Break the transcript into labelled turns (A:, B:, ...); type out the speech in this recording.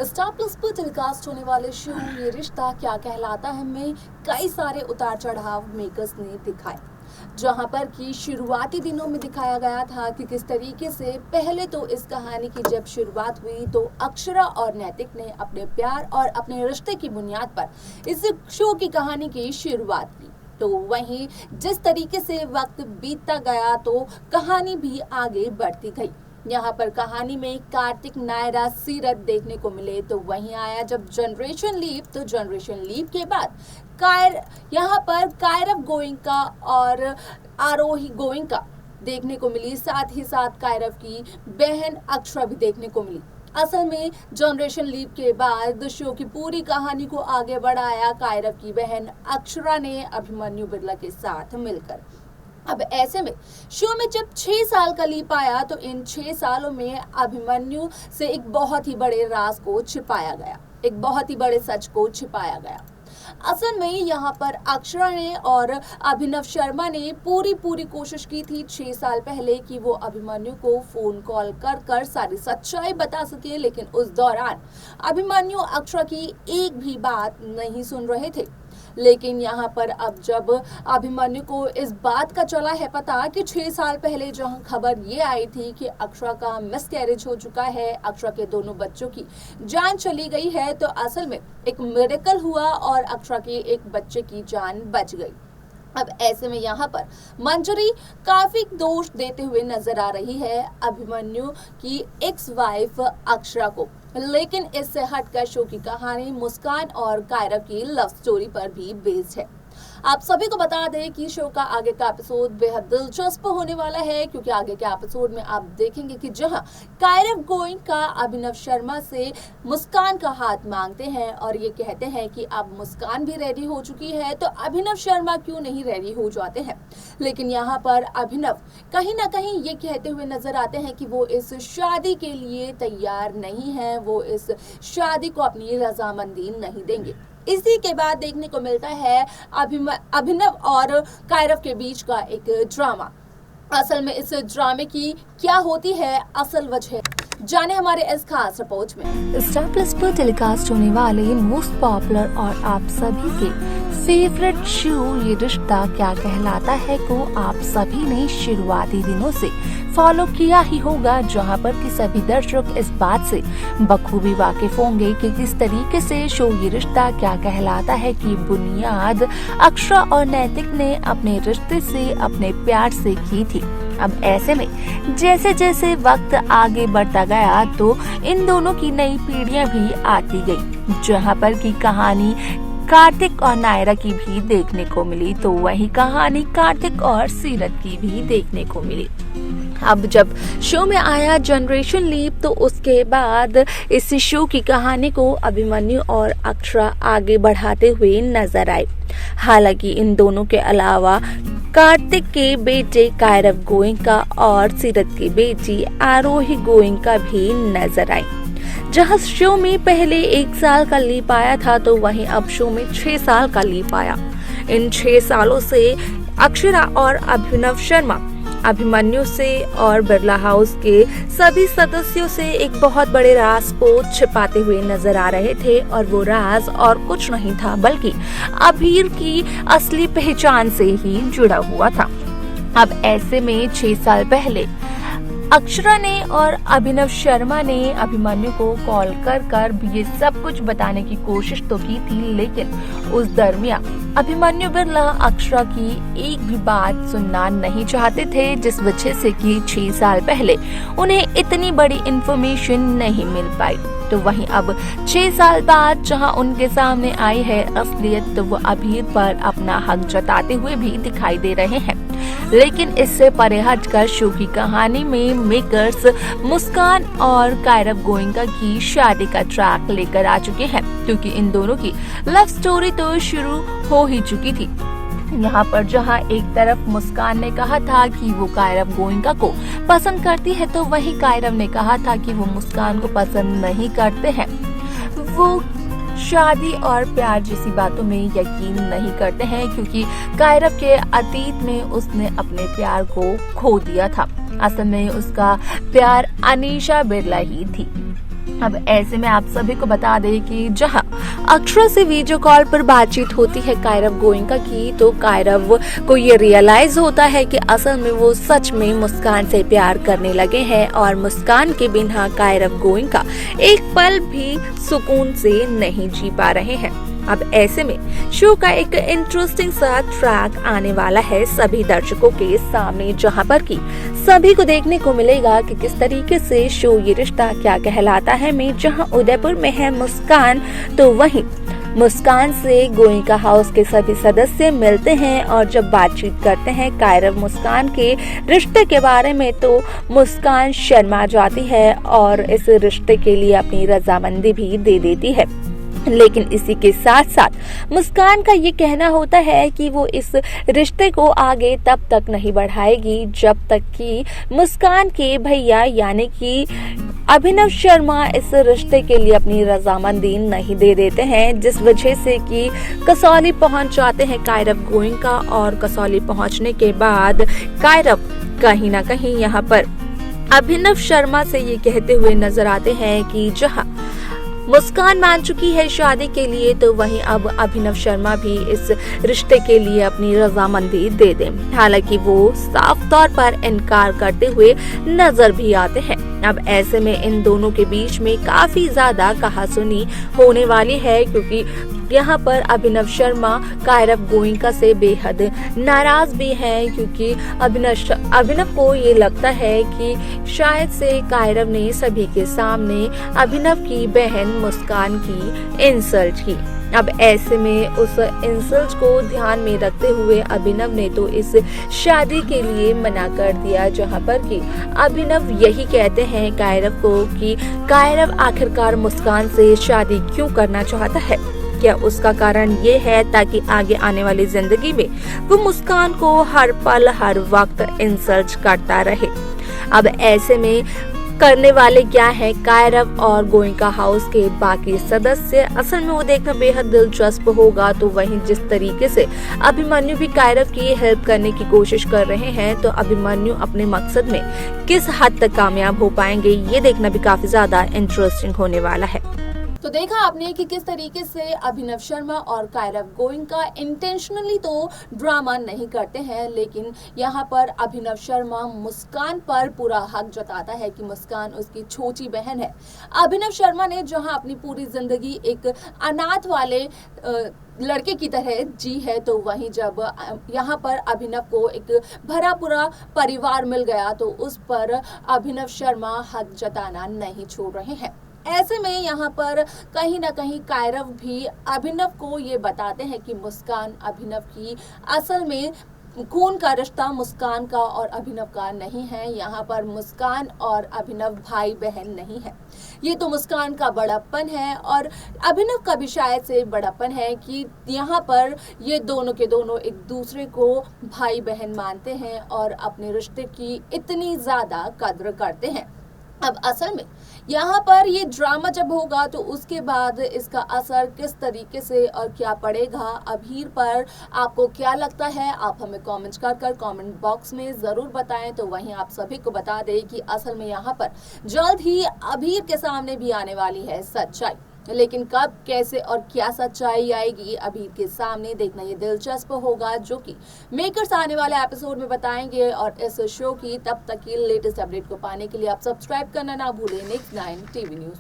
A: Star plus पर telecast होने वाले शो ये रिश्ता क्या कहलाता है में कई सारे उतार चढ़ाव मेकर्स ने दिखाए, जहां पर कि शुरुआती दिनों में दिखाया गया था कि किस तरीके से पहले तो इस कहानी की जब शुरुआत हुई तो अक्षरा और नैतिक ने अपने प्यार और अपने रिश्ते की बुनियाद पर इस शो की कहानी की शुरुआत की। तो वहीं जिस तरीके से वक्त बीतता गया तो कहानी भी आगे बढ़ती गई। यहाँ पर कहानी में कार्तिक, नायरा, सीरत देखने को मिले। तो वहीं आया जब जनरेशन लीव, तो जनरेशन लीव के बाद यहाँ पर कायरव गोइंका और आरोही गोइंका देखने को मिली। साथ ही साथ कायरव की बहन अक्षरा भी देखने को मिली। असल में जनरेशन लीव के बाद शो की पूरी कहानी को आगे बढ़ाया कायरव की बहन अक्षरा ने अभिमन्यु बिरला के साथ मिलकर। अब ऐसे में शो में जब 6 साल का लीप आया तो इन 6 सालों में अभिमन्यु से एक बहुत ही बड़े राज को छिपाया गया, एक बहुत ही बड़े सच को छिपाया गया। असल में यहाँ पर अक्षरा ने और अभिनव शर्मा ने पूरी कोशिश की थी 6 साल पहले कि वो अभिमन्यु को फोन कॉल कर सारी सच्चाई बता सके, लेकिन उस दौरान अभिमन्यु अक्षरा की एक भी बात नहीं सुन रहे थे। लेकिन यहाँ पर अब जब अभिमन्यु को इस बात का चला है पता कि 6 साल पहले जहाँ खबर ये आई थी कि अक्षरा का मिसकैरेज हो चुका है, अक्षरा के दोनों बच्चों की जान चली गई है, तो असल में एक मिरेकल हुआ और अक्षरा के एक बच्चे की जान बच गई। अब ऐसे में यहाँ पर मंजरी काफी दोष देते हुए नजर आ रही है अभिमन्यु की एक्स वाइफ अक्षरा को, लेकिन इससे हटकर शो की कहानी मुस्कान और कायरव की लव स्टोरी पर भी बेस्ड है। आप सभी को बता दें कि शो का आगे का एपिसोड बेहद दिलचस्प होने वाला है, क्योंकि आगे के एपिसोड में आप देखेंगे कि जहां कायरव गोइंका अभिनव शर्मा से मुस्कान का हाथ मांगते हैं और ये कहते हैं कि अब मुस्कान भी रेडी हो चुकी है तो अभिनव शर्मा क्यों नहीं रेडी हो जाते हैं। लेकिन यहाँ पर अभिनव कहीं ना कहीं ये कहते हुए नजर आते हैं कि वो इस शादी के लिए तैयार नहीं है, वो इस शादी को अपनी रजामंदी नहीं देंगे। इसी के बाद देखने को मिलता है अभिनव और कायरव के बीच का एक ड्रामा। असल में इस ड्रामे की क्या होती है असल वजह, जाने हमारे इस खास रिपोर्ट में।
B: स्टार प्लस पर टेलीकास्ट होने वाले मोस्ट पॉपुलर और आप सभी के फेवरेट शो ये रिश्ता क्या कहलाता है को आप सभी ने शुरुआती दिनों से फॉलो किया ही होगा, जहां पर कि सभी दर्शक इस बात से बखूबी वाकिफ होंगे कि किस तरीके से शो ये रिश्ता क्या कहलाता है की बुनियाद अक्षरा और नैतिक ने अपने रिश्ते से, अपने प्यार से की थी। अब ऐसे में जैसे जैसे वक्त आगे बढ़ता गया तो इन दोनों की नई पीढ़ियां भी आती गई, जहां पर की कहानी कार्तिक और नायरा की भी देखने को मिली, तो वही कहानी कार्तिक और सीरत की भी देखने को मिली। अब जब शो में आया जनरेशन लीव तो उसके बाद इस शो की कहानी को अभिमन्यु और अक्षरा आगे बढ़ाते हुए नजर आए। हालांकि इन दोनों के अलावा कार्तिक के बेटे कायरव गोइंका और सीरत की बेटी आरोही गोइंका भी नजर आई। जहां शो में पहले 1 साल का लीप आया था तो वहीं अब शो में 6 साल का लीप आया। इन 6 सालों से अक्षरा और अभिनव शर्मा अभिमन्यु से और बिरला हाउस के सभी सदस्यों से एक बहुत बड़े राज को छिपाते हुए नजर आ रहे थे, और वो राज और कुछ नहीं था बल्कि अभीर की असली पहचान से ही जुड़ा हुआ था। अब ऐसे में 6 साल पहले अक्षरा ने और अभिनव शर्मा ने अभिमन्यु को कॉल कर ये सब कुछ बताने की कोशिश तो की थी, लेकिन उस दरमियान अभिमन्यु बिरला अक्षरा की एक भी बात सुनना नहीं चाहते थे, जिस वजह से कि 6 साल पहले उन्हें इतनी बड़ी इंफॉर्मेशन नहीं मिल पाई। तो वहीं अब 6 साल बाद जहां उनके सामने आई है असलियत, तो वो अभीर पर अपना हक जताते हुए भी दिखाई दे रहे हैं। लेकिन इससे परे हटकर शो की कहानी में मेकर्स मुस्कान और कायरव गोइंका की शादी का ट्रैक लेकर आ चुके हैं, क्योंकि इन दोनों की लव स्टोरी तो शुरू हो ही चुकी थी। यहाँ पर जहाँ एक तरफ मुस्कान ने कहा था कि वो कायरव गोइंका को पसंद करती है, तो वही कायरव ने कहा था कि वो मुस्कान को पसंद नहीं करते हैं। वो शादी और प्यार जैसी बातों में यकीन नहीं करते हैं, क्योंकि कायरव के अतीत में उसने अपने प्यार को खो दिया था। असल में उसका प्यार अनीशा बिरला ही थी। अब ऐसे में आप सभी को बता दें कि जहां अक्षरा से वीडियो कॉल पर बातचीत होती है कायरव गोयनका की, तो कायरव को ये रियलाइज होता है कि असल में वो सच में मुस्कान से प्यार करने लगे हैं और मुस्कान के बिना कायरव गोयनका एक पल भी सुकून से नहीं जी पा रहे हैं। अब ऐसे में शो का एक इंटरेस्टिंग सा ट्रैक आने वाला है सभी दर्शकों के सामने, जहां पर कि सभी को देखने को मिलेगा कि किस तरीके से शो ये रिश्ता क्या कहलाता है में जहां उदयपुर में है मुस्कान, तो वहीं मुस्कान से गोयनका हाउस के सभी सदस्य मिलते हैं और जब बातचीत करते हैं कायरव मुस्कान के रिश्ते के बारे में, तो मुस्कान शर्मा जाती है और इस रिश्ते के लिए अपनी रजामंदी भी दे देती है। लेकिन इसी के साथ साथ मुस्कान का ये कहना होता है कि वो इस रिश्ते को आगे तब तक नहीं बढ़ाएगी जब तक कि मुस्कान के भैया यानी कि अभिनव शर्मा इस रिश्ते के लिए अपनी रजामंदी नहीं दे देते हैं, जिस वजह से कि कसौली पहुंच जाते हैं कायरव गोयनका और कसौली पहुंचने के बाद कायरव कहीं ना कहीं यहाँ पर अभिनव शर्मा से ये कहते हुए नजर आते हैं कि जहां मुस्कान मान चुकी है शादी के लिए, तो वहीं अब अभिनव शर्मा भी इस रिश्ते के लिए अपनी रजामंदी दे दें। हालांकि वो साफ तौर पर इनकार करते हुए नजर भी आते हैं। अब ऐसे में इन दोनों के बीच में काफी ज्यादा कहासुनी होने वाली है, क्योंकि यहाँ पर अभिनव शर्मा कायरव गोयनका से बेहद नाराज भी हैं, क्योंकि अभिनव को ये लगता है कि शायद से कायरव ने सभी के सामने अभिनव की बहन मुस्कान की इंसल्ट की। अब ऐसे में उस इंसल्ट को ध्यान में रखते हुए अभिनव ने तो इस शादी के लिए मना कर दिया, जहां पर कि अभिनव यही कहते हैं कायरव को कि कायरव आखिरकार मुस्कान से शादी क्यों करना चाहता है। क्या उसका कारण ये है ताकि आगे आने वाली जिंदगी में वो मुस्कान को हर पल हर वक्त इंसल्ट करता रहे। अब ऐसे में करने वाले क्या है कायरव और गोयनका हाउस के बाकी सदस्य, असल में वो देखना बेहद दिलचस्प होगा। तो वहीं जिस तरीके से अभिमन्यु भी कायरव की हेल्प करने की कोशिश कर रहे हैं, तो अभिमन्यु अपने मकसद में किस हद तक कामयाब हो पाएंगे, ये देखना भी काफी ज्यादा इंटरेस्टिंग होने वाला है।
A: तो देखा आपने कि किस तरीके से अभिनव शर्मा और कायरव गोयनका इंटेंशनली तो ड्रामा नहीं करते हैं, लेकिन यहाँ पर अभिनव शर्मा मुस्कान पर पूरा हक जताता है कि मुस्कान उसकी छोटी बहन है। अभिनव शर्मा ने जहाँ अपनी पूरी जिंदगी एक अनाथ वाले लड़के की तरह जी है, तो वहीं जब यहाँ पर अभिनव को एक भरा पूरा परिवार मिल गया, तो उस पर अभिनव शर्मा हक जताना नहीं छोड़ रहे हैं। ऐसे में यहाँ पर कहीं ना कहीं कायरव भी अभिनव को ये बताते हैं कि मुस्कान अभिनव की असल में खून का रिश्ता मुस्कान का और अभिनव का नहीं है। यहाँ पर मुस्कान और अभिनव भाई बहन नहीं है, ये तो मुस्कान का बड़प्पन है और अभिनव का भी शायद से बड़प्पन है कि यहाँ पर ये दोनों के दोनों एक दूसरे को भाई बहन मानते हैं और अपने रिश्ते की इतनी ज्यादा कद्र करते हैं। अब असल में यहाँ पर ये ड्रामा जब होगा तो उसके बाद इसका असर किस तरीके से और क्या पड़ेगा अभीर पर, आपको क्या लगता है आप हमें कमेंट्स कर कमेंट बॉक्स में ज़रूर बताएं। तो वहीं आप सभी को बता दें कि असल में यहाँ पर जल्द ही अभीर के सामने भी आने वाली है सच्चाई, लेकिन कब कैसे और क्या सच्चाई आएगी अभीर के सामने देखना ये दिलचस्प होगा, जो कि मेकर्स आने वाले एपिसोड में बताएंगे। और इस शो की तब तक की लेटेस्ट अपडेट को पाने के लिए आप सब्सक्राइब करना ना भूलें नेक्स्ट 9 टीवी न्यूज़।